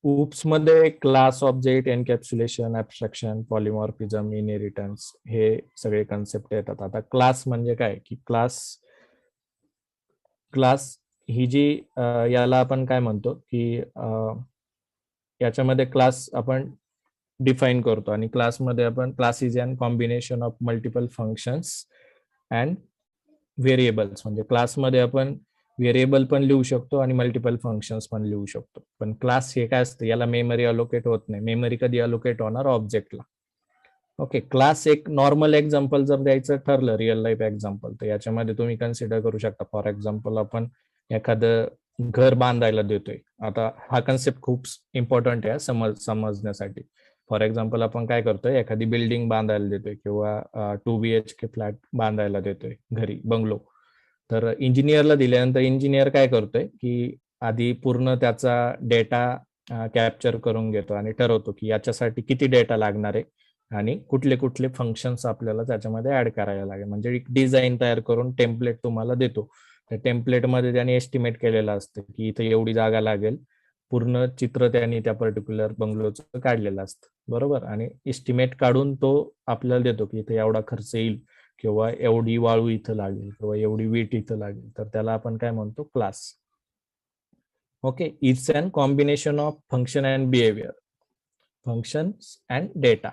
UPS मध्ये class, object, encapsulation, ऍब्स्ट्रॅक्शन, polymorphism, inheritance हे सगळे कन्सेप्ट येतात. आता क्लास म्हणजे काय की क्लास ही जी याला आपण काय म्हणतो की याच्यामध्ये क्लास आपण डिफाईन करतो आणि क्लासमध्ये आपण class is an combination of multiple functions and variables. म्हणजे क्लासमध्ये आपण व्हेरिएबल पण लिहू शकतो आणि मल्टिपल फंक्शन्स पण लिहू शकतो. पण क्लास हे काय असतं, याला मेमरी अलोकेट होत नाही. मेमरी कधी अलोकेट होणार, ऑब्जेक्टला. ओके, क्लास एक नॉर्मल एक्झाम्पल जर द्यायचं ठरलं, रिअल लाईफ एक्झाम्पल, तर याच्यामध्ये तुम्ही कन्सिडर करू शकता. फॉर एक्झाम्पल आपण एखादं घर बांधायला देतोय. आता हा कन्सेप्ट खूप इम्पॉर्टंट आहे समजण्यासाठी. फॉर एक्झाम्पल आपण काय करतोय, एखादी बिल्डिंग बांधायला देतोय किंवा 2 BHK फ्लॅट बांधायला देतोय घरी, बंगलो. तर इंजिनियरला दिल्यानंतर इंजिनियर काय करतोय की आधी पूर्ण त्याचा डेटा कॅप्चर करून घेतो आणि ठरवतो की याच्यासाठी किती डेटा लागणार आहे आणि कुठले कुठले फंक्शन्स आपल्याला त्याच्यामध्ये ऍड करायला लागेल. म्हणजे एक डिझाईन तयार करून टेम्पलेट तुम्हाला देतो. त्या टेम्पलेटमध्ये त्याने एस्टिमेट केलेलं असतं की इथे एवढी जागा लागेल. पूर्ण चित्र त्यांनी त्या पर्टिक्युलर बंगलोचं काढलेलं असतं, बरोबर. आणि एस्टिमेट काढून तो आपल्याला देतो की इथे एवढा खर्च येईल किंवा एवढी वाळू इथं लागेल किंवा एवढी वीट इथं लागेल. तर त्याला आपण काय म्हणतो, class. Okay, it's an combination of function and behaviour, functions and data.